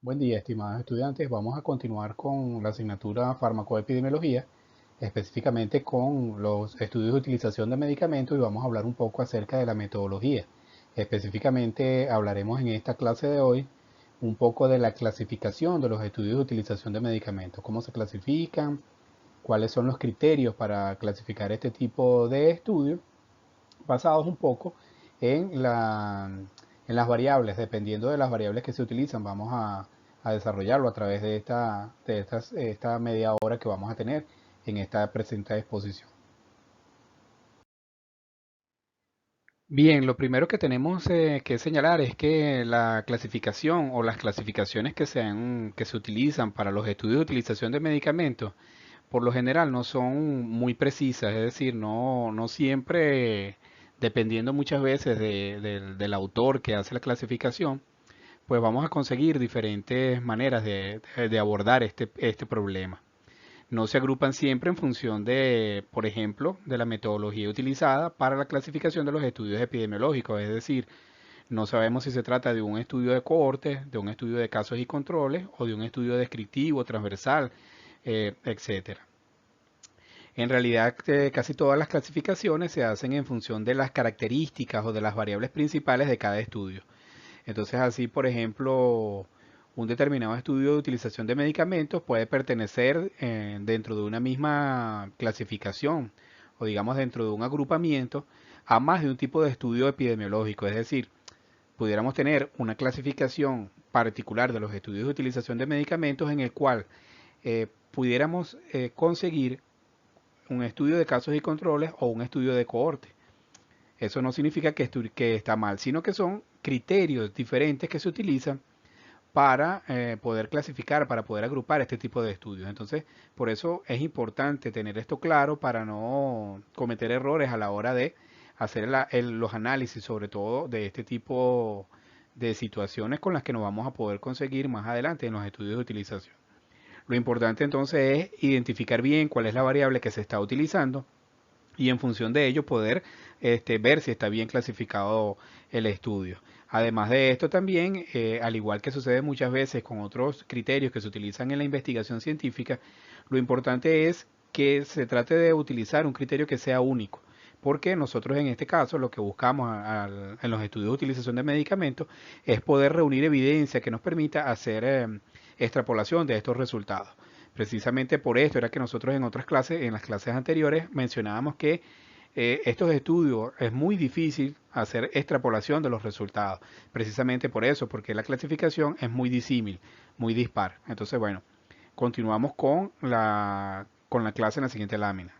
Buen día, estimados estudiantes. Vamos a continuar con la asignatura farmacoepidemiología, específicamente con los estudios de utilización de medicamentos y vamos a hablar un poco acerca de la metodología. Específicamente hablaremos en esta clase de hoy un poco de la clasificación de los estudios de utilización de medicamentos, cómo se clasifican, cuáles son los criterios para clasificar este tipo de estudios basados un poco en, en las variables, dependiendo de las variables que se utilizan, vamos a desarrollarlo a través de esta media hora que vamos a tener en esta presente exposición. Bien, lo primero que tenemos que señalar es que la clasificación o las clasificaciones que se utilizan para los estudios de utilización de medicamentos, por lo general no son muy precisas, es decir, no siempre, dependiendo muchas veces del autor que hace la clasificación, pues vamos a conseguir diferentes maneras de abordar este problema. No se agrupan siempre en función de, por ejemplo, de la metodología utilizada para la clasificación de los estudios epidemiológicos, es decir, no sabemos si se trata de un estudio de cohortes, de un estudio de casos y controles o de un estudio descriptivo, transversal, etcétera. En realidad, casi todas las clasificaciones se hacen en función de las características o de las variables principales de cada estudio. Entonces, así, por ejemplo, un determinado estudio de utilización de medicamentos puede pertenecer dentro de una misma clasificación o digamos dentro de un agrupamiento a más de un tipo de estudio epidemiológico. Es decir, pudiéramos tener una clasificación particular de los estudios de utilización de medicamentos en el cual pudiéramos conseguir un estudio de casos y controles o un estudio de cohorte. Eso no significa que está mal, sino que son criterios diferentes que se utilizan para poder clasificar, para poder agrupar este tipo de estudios. Entonces, por eso es importante tener esto claro para no cometer errores a la hora de hacer los análisis, sobre todo de este tipo de situaciones con las que nos vamos a poder conseguir más adelante en los estudios de utilización. Lo importante entonces es identificar bien cuál es la variable que se está utilizando y en función de ello poder ver si está bien clasificado el estudio. Además de esto también, al igual que sucede muchas veces con otros criterios que se utilizan en la investigación científica, lo importante es que se trate de utilizar un criterio que sea único. Porque nosotros en este caso lo que buscamos en los estudios de utilización de medicamentos es poder reunir evidencia que nos permita hacer extrapolación de estos resultados. Precisamente por esto era que nosotros en otras clases, en las clases anteriores, mencionábamos que estos estudios es muy difícil hacer extrapolación de los resultados. Precisamente por eso, porque la clasificación es muy disímil, muy dispar. Entonces, bueno, continuamos con la clase en la siguiente lámina.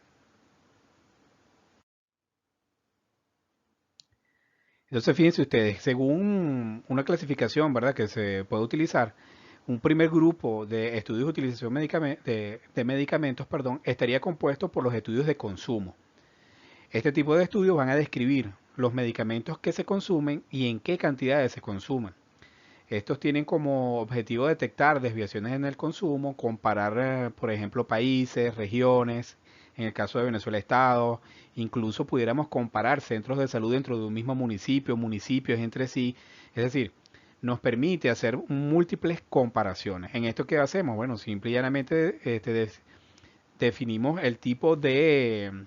Entonces, fíjense ustedes, según una clasificación, ¿verdad?, que se puede utilizar, un primer grupo de estudios de utilización de medicamentos, perdón, estaría compuesto por los estudios de consumo. Este tipo de estudios van a describir los medicamentos que se consumen y en qué cantidades se consumen. Estos tienen como objetivo detectar desviaciones en el consumo, comparar, por ejemplo, países, regiones, en el caso de Venezuela, estados, incluso pudiéramos comparar centros de salud dentro de un mismo municipio, municipios entre sí. Es decir, nos permite hacer múltiples comparaciones. ¿En esto qué hacemos? Bueno, simple y llanamente definimos el tipo de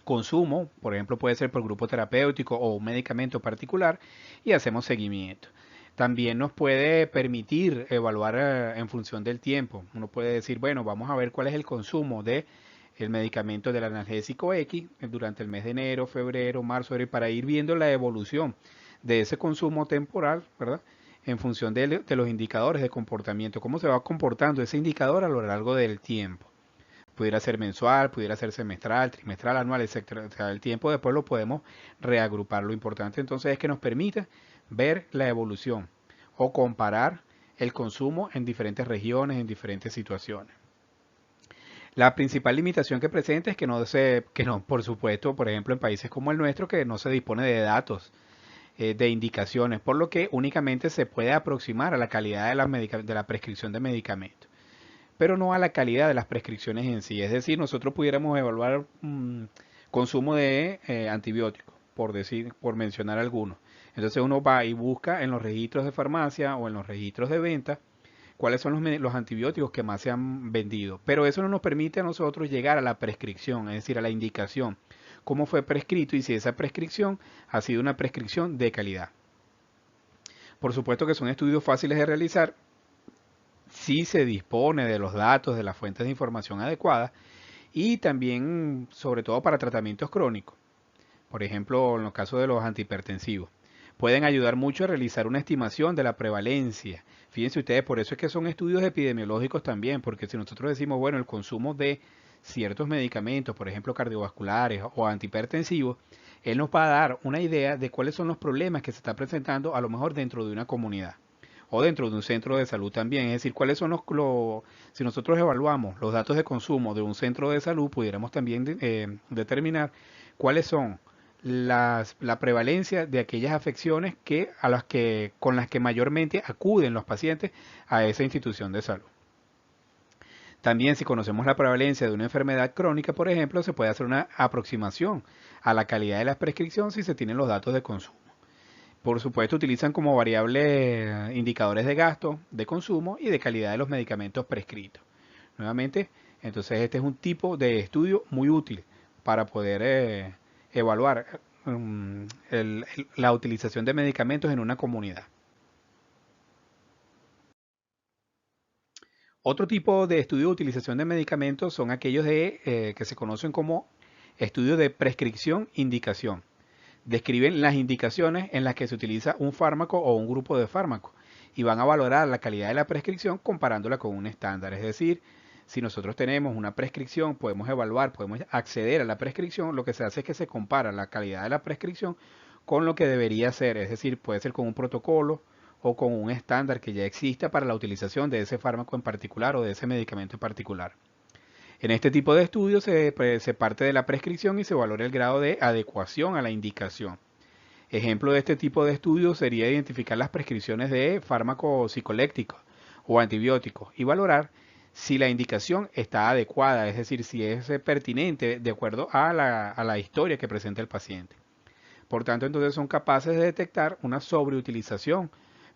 consumo, por ejemplo puede ser por grupo terapéutico o un medicamento particular y hacemos seguimiento. También nos puede permitir evaluar en función del tiempo. Uno puede decir, bueno, vamos a ver cuál es el consumo de el medicamento del analgésico X durante el mes de enero, febrero, marzo, abril, para ir viendo la evolución de ese consumo temporal, ¿verdad? En función de los indicadores de comportamiento, cómo se va comportando ese indicador a lo largo del tiempo. Pudiera ser mensual, pudiera ser semestral, trimestral, anual, etcétera. O sea, el tiempo después lo podemos reagrupar. Lo importante entonces es que nos permita ver la evolución o comparar el consumo en diferentes regiones, en diferentes situaciones. La principal limitación que presenta es que no, por supuesto, por ejemplo, en países como el nuestro, que no se dispone de datos, de indicaciones, por lo que únicamente se puede aproximar a la calidad de la prescripción de medicamentos, pero no a la calidad de las prescripciones en sí. Es decir, nosotros pudiéramos evaluar consumo de antibióticos, por mencionar algunos. Entonces uno va y busca en los registros de farmacia o en los registros de venta cuáles son los antibióticos que más se han vendido. Pero eso no nos permite a nosotros llegar a la prescripción, es decir, a la indicación, cómo fue prescrito y si esa prescripción ha sido una prescripción de calidad. Por supuesto que son estudios fáciles de realizar si se dispone de los datos, de las fuentes de información adecuadas y también, sobre todo para tratamientos crónicos. Por ejemplo, en los casos de los antihipertensivos. Pueden ayudar mucho a realizar una estimación de la prevalencia. Fíjense ustedes, por eso es que son estudios epidemiológicos también, porque si nosotros decimos, bueno, el consumo de ciertos medicamentos, por ejemplo, cardiovasculares o antihipertensivos, él nos va a dar una idea de cuáles son los problemas que se están presentando a lo mejor dentro de una comunidad o dentro de un centro de salud también. Es decir, cuáles son si nosotros evaluamos los datos de consumo de un centro de salud, pudiéramos también determinar cuáles son la prevalencia de aquellas afecciones con las que mayormente acuden los pacientes a esa institución de salud. También si conocemos la prevalencia de una enfermedad crónica, por ejemplo, se puede hacer una aproximación a la calidad de la prescripción si se tienen los datos de consumo. Por supuesto, utilizan como variable indicadores de gasto, de consumo y de calidad de los medicamentos prescritos. Nuevamente, entonces este es un tipo de estudio muy útil para poder evaluar la utilización de medicamentos en una comunidad. Otro tipo de estudio de utilización de medicamentos son aquellos que se conocen como estudios de prescripción-indicación. Describen las indicaciones en las que se utiliza un fármaco o un grupo de fármacos y van a valorar la calidad de la prescripción comparándola con un estándar. Es decir, si nosotros tenemos una prescripción, podemos evaluar, podemos acceder a la prescripción, lo que se hace es que se compara la calidad de la prescripción con lo que debería ser, es decir, puede ser con un protocolo o con un estándar que ya exista para la utilización de ese fármaco en particular o de ese medicamento en particular. En este tipo de estudios se parte de la prescripción y se valora el grado de adecuación a la indicación. Ejemplo de este tipo de estudios sería identificar las prescripciones de fármacos psicolépticos o antibióticos y valorar si la indicación está adecuada, es decir, si es pertinente de acuerdo a la historia que presenta el paciente. Por tanto, entonces son capaces de detectar una sobreutilización,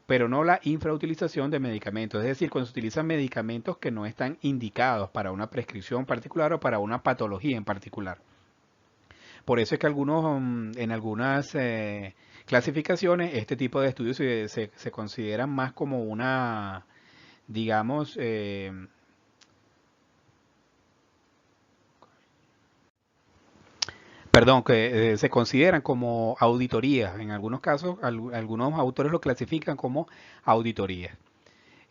pero no la infrautilización de medicamentos. Es decir, cuando se utilizan medicamentos que no están indicados para una prescripción particular o para una patología en particular. Por eso es que en algunas clasificaciones este tipo de estudios se consideran más como una, digamos, perdón, que se consideran como auditorías. En algunos casos, algunos autores lo clasifican como auditorías.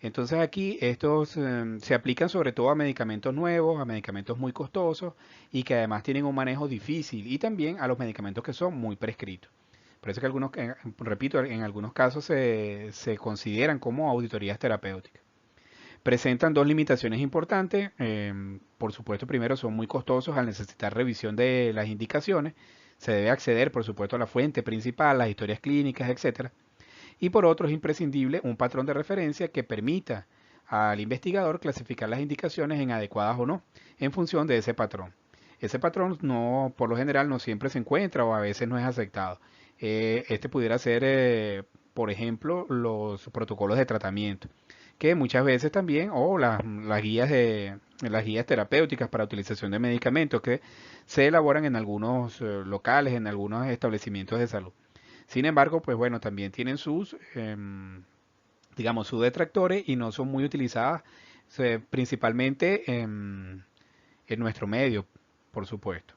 Entonces aquí estos se aplican sobre todo a medicamentos nuevos, a medicamentos muy costosos y que además tienen un manejo difícil y también a los medicamentos que son muy prescritos. Por eso que repito, en algunos casos se consideran como auditorías terapéuticas. Presentan dos limitaciones importantes. Por supuesto, primero son muy costosos al necesitar revisión de las indicaciones. Se debe acceder, por supuesto, a la fuente principal, las historias clínicas, etcétera. Y por otro, es imprescindible un patrón de referencia que permita al investigador clasificar las indicaciones en adecuadas o no, en función de ese patrón. Ese patrón no, por lo general no siempre se encuentra o a veces no es aceptado. Este pudiera ser, por ejemplo, los protocolos de tratamiento, que muchas veces también, o las guías terapéuticas para utilización de medicamentos que se elaboran en algunos locales, en algunos establecimientos de salud. Sin embargo, pues bueno, también tienen digamos, sus detractores y no son muy utilizadas principalmente en nuestro medio, por supuesto.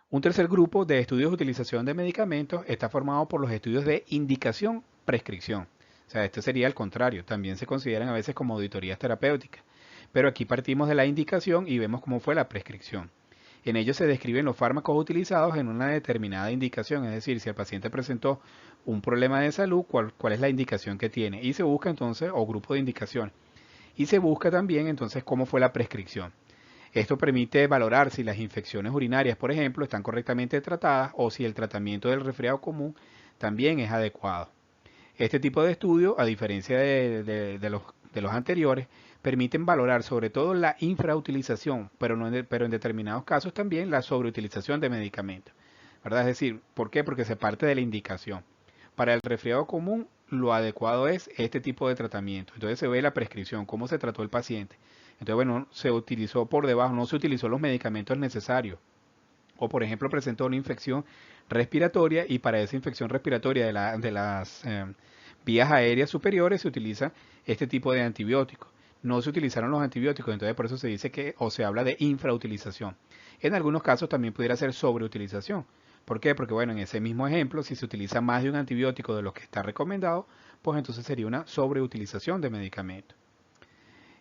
Un tercer grupo de estudios de utilización de medicamentos está formado por los estudios de indicación-prescripción. O sea, este sería el contrario. También se consideran a veces como auditorías terapéuticas. Pero aquí partimos de la indicación y vemos cómo fue la prescripción. En ellos se describen los fármacos utilizados en una determinada indicación, es decir, si el paciente presentó un problema de salud, cuál es la indicación que tiene. Y se busca entonces, o grupo de indicación. Y se busca también entonces cómo fue la prescripción. Esto permite valorar si las infecciones urinarias, por ejemplo, están correctamente tratadas o si el tratamiento del resfriado común también es adecuado. Este tipo de estudio, a diferencia de los anteriores, permiten valorar sobre todo la infrautilización, pero en determinados casos también la sobreutilización de medicamentos. ¿Verdad? Es decir, ¿por qué? Porque se parte de la indicación. Para el resfriado común, lo adecuado es este tipo de tratamiento. Entonces se ve la prescripción, cómo se trató el paciente. Entonces, bueno, se utilizó por debajo, no se utilizó los medicamentos necesarios. O, por ejemplo, presentó una infección respiratoria y para esa infección respiratoria de las vías aéreas superiores se utiliza este tipo de antibióticos. No se utilizaron los antibióticos, entonces por eso se dice que o se habla de infrautilización. En algunos casos también pudiera ser sobreutilización. ¿Por qué? Porque bueno, en ese mismo ejemplo, si se utiliza más de un antibiótico de lo que está recomendado, pues entonces sería una sobreutilización de medicamentos.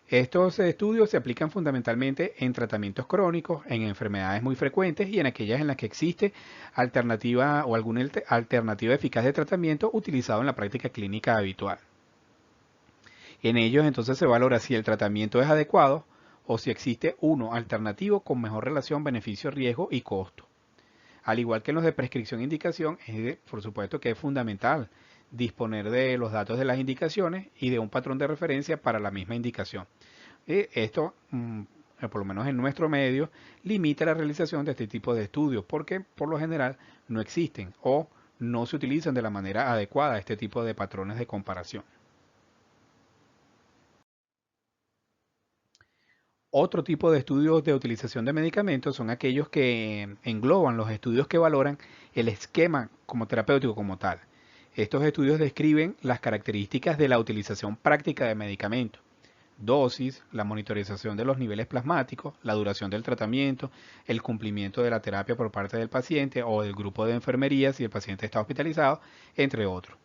Estos estudios se aplican fundamentalmente en tratamientos crónicos, en enfermedades muy frecuentes y en aquellas en las que existe alternativa o alguna alternativa eficaz de tratamiento utilizado en la práctica clínica habitual. En ellos entonces se valora si el tratamiento es adecuado o si existe uno alternativo con mejor relación beneficio-riesgo y costo. Al igual que en los de prescripción e indicación, por supuesto que es fundamental disponer de los datos de las indicaciones y de un patrón de referencia para la misma indicación. Esto, por lo menos en nuestro medio, limita la realización de este tipo de estudios porque por lo general no existen o no se utilizan de la manera adecuada este tipo de patrones de comparación. Otro tipo de estudios de utilización de medicamentos son aquellos que engloban los estudios que valoran el esquema como terapéutico como tal. Estos estudios describen las características de la utilización práctica de medicamentos, dosis, la monitorización de los niveles plasmáticos, la duración del tratamiento, el cumplimiento de la terapia por parte del paciente o del grupo de enfermería si el paciente está hospitalizado, entre otros.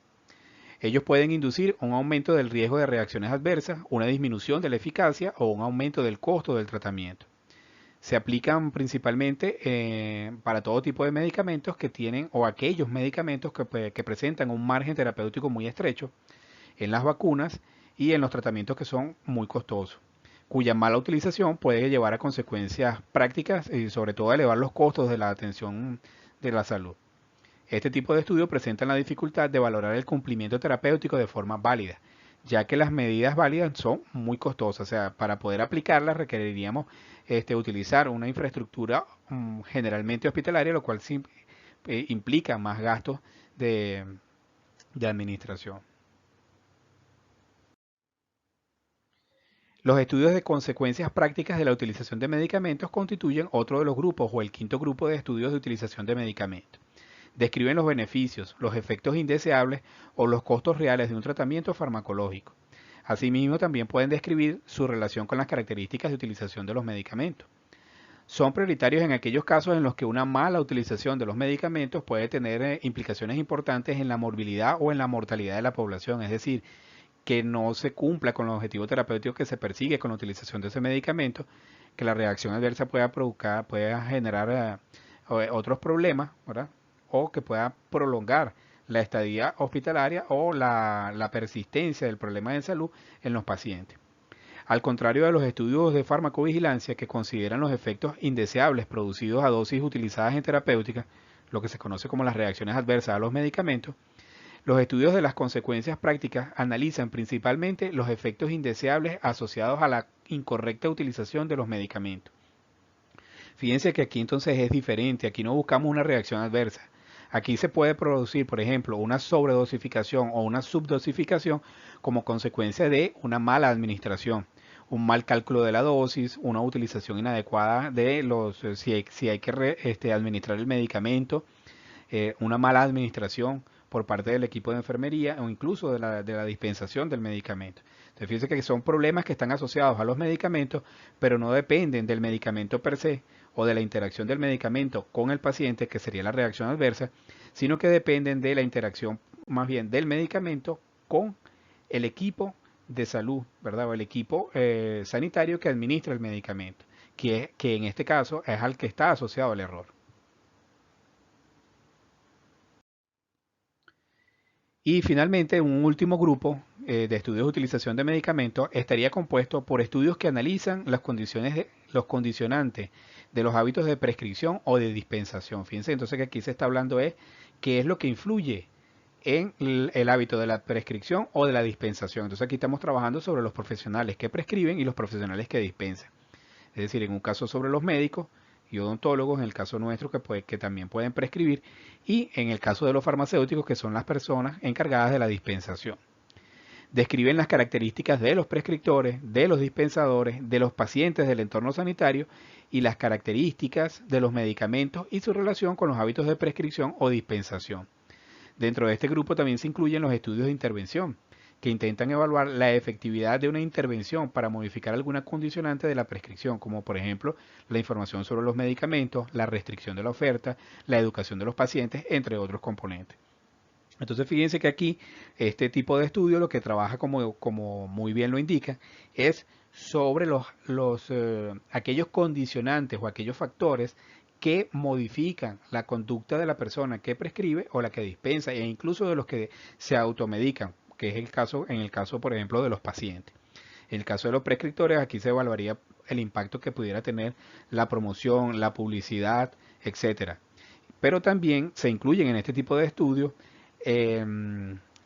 Ellos pueden inducir un aumento del riesgo de reacciones adversas, una disminución de la eficacia o un aumento del costo del tratamiento. Se aplican principalmente para todo tipo de medicamentos que tienen o aquellos medicamentos que presentan un margen terapéutico muy estrecho, en las vacunas y en los tratamientos que son muy costosos, cuya mala utilización puede llevar a consecuencias prácticas y sobre todo a elevar los costos de la atención de la salud. Este tipo de estudios presentan la dificultad de valorar el cumplimiento terapéutico de forma válida, ya que las medidas válidas son muy costosas. O sea, para poder aplicarlas requeriríamos utilizar una infraestructura generalmente hospitalaria, lo cual implica más gastos de, de administración. Los estudios de consecuencias prácticas de la utilización de medicamentos constituyen otro de los grupos o el quinto grupo de estudios de utilización de medicamentos. Describen los beneficios, los efectos indeseables o los costos reales de un tratamiento farmacológico. Asimismo, también pueden describir su relación con las características de utilización de los medicamentos. Son prioritarios en aquellos casos en los que una mala utilización de los medicamentos puede tener implicaciones importantes en la morbilidad o en la mortalidad de la población, es decir, que no se cumpla con los objetivos terapéuticos que se persigue con la utilización de ese medicamento, que la reacción adversa pueda generar otros problemas, ¿verdad? O que pueda prolongar la estadía hospitalaria o la persistencia del problema de salud en los pacientes. Al contrario de los estudios de farmacovigilancia que consideran los efectos indeseables producidos a dosis utilizadas en terapéutica, lo que se conoce como las reacciones adversas a los medicamentos, los estudios de las consecuencias prácticas analizan principalmente los efectos indeseables asociados a la incorrecta utilización de los medicamentos. Fíjense que aquí entonces es diferente, aquí no buscamos una reacción adversa. Aquí se puede producir, por ejemplo, una sobredosificación o una subdosificación como consecuencia de una mala administración, un mal cálculo de la dosis, una utilización inadecuada de si hay que administrar el medicamento, una mala administración por parte del equipo de enfermería o incluso de la dispensación del medicamento. Entonces, fíjense que son problemas que están asociados a los medicamentos, pero no dependen del medicamento per se o de la interacción del medicamento con el paciente, que sería la reacción adversa, sino que dependen de la interacción más bien del medicamento con el equipo de salud, ¿verdad? O el equipo sanitario que administra el medicamento, que en este caso es al que está asociado el error. Y finalmente, un último grupo de estudios de utilización de medicamentos estaría compuesto por estudios que analizan las los condicionantes de los hábitos de prescripción o de dispensación. Fíjense entonces que aquí se está hablando de qué es lo que influye en el hábito de la prescripción o de la dispensación. Entonces aquí estamos trabajando sobre los profesionales que prescriben y los profesionales que dispensan. Es decir, en un caso sobre los médicos y odontólogos, en el caso nuestro, que también pueden prescribir, y en el caso de los farmacéuticos, que son las personas encargadas de la dispensación. Describen las características de los prescriptores, de los dispensadores, de los pacientes del entorno sanitario y las características de los medicamentos y su relación con los hábitos de prescripción o dispensación. Dentro de este grupo también se incluyen los estudios de intervención, que intentan evaluar la efectividad de una intervención para modificar alguna condicionante de la prescripción, como por ejemplo la información sobre los medicamentos, la restricción de la oferta, la educación de los pacientes, entre otros componentes. Entonces fíjense que aquí este tipo de estudio lo que trabaja, como muy bien lo indica, es sobre aquellos condicionantes o aquellos factores que modifican la conducta de la persona que prescribe o la que dispensa, e incluso de los que se automedican, que es en el caso, por ejemplo, de los pacientes. En el caso de los prescriptores, aquí se evaluaría el impacto que pudiera tener la promoción, la publicidad, etcétera. Pero también se incluyen en este tipo de estudios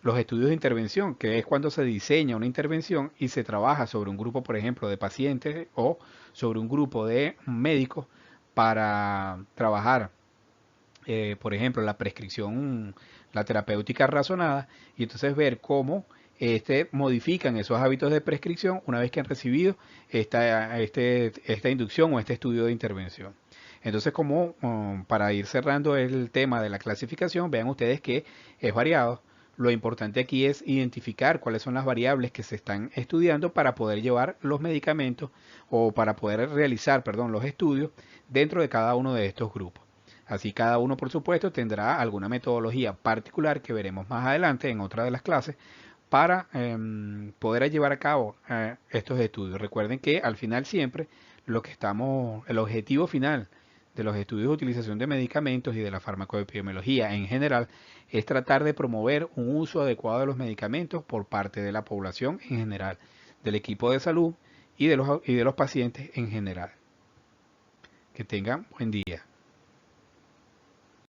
los estudios de intervención, que es cuando se diseña una intervención y se trabaja sobre un grupo, por ejemplo, de pacientes o sobre un grupo de médicos para trabajar, por ejemplo, la prescripción, la terapéutica razonada, y entonces ver cómo modifican esos hábitos de prescripción una vez que han recibido esta inducción o este estudio de intervención. Entonces, para ir cerrando el tema de la clasificación, vean ustedes que es variado. Lo importante aquí es identificar cuáles son las variables que se están estudiando para poder llevar los medicamentos o para poder realizar, perdón, los estudios dentro de cada uno de estos grupos. Así cada uno, por supuesto, tendrá alguna metodología particular que veremos más adelante en otra de las clases para poder llevar a cabo estos estudios. Recuerden que al final siempre el objetivo final de los estudios de utilización de medicamentos y de la farmacoepidemiología en general es tratar de promover un uso adecuado de los medicamentos por parte de la población en general, del equipo de salud y de los pacientes en general. Que tengan buen día.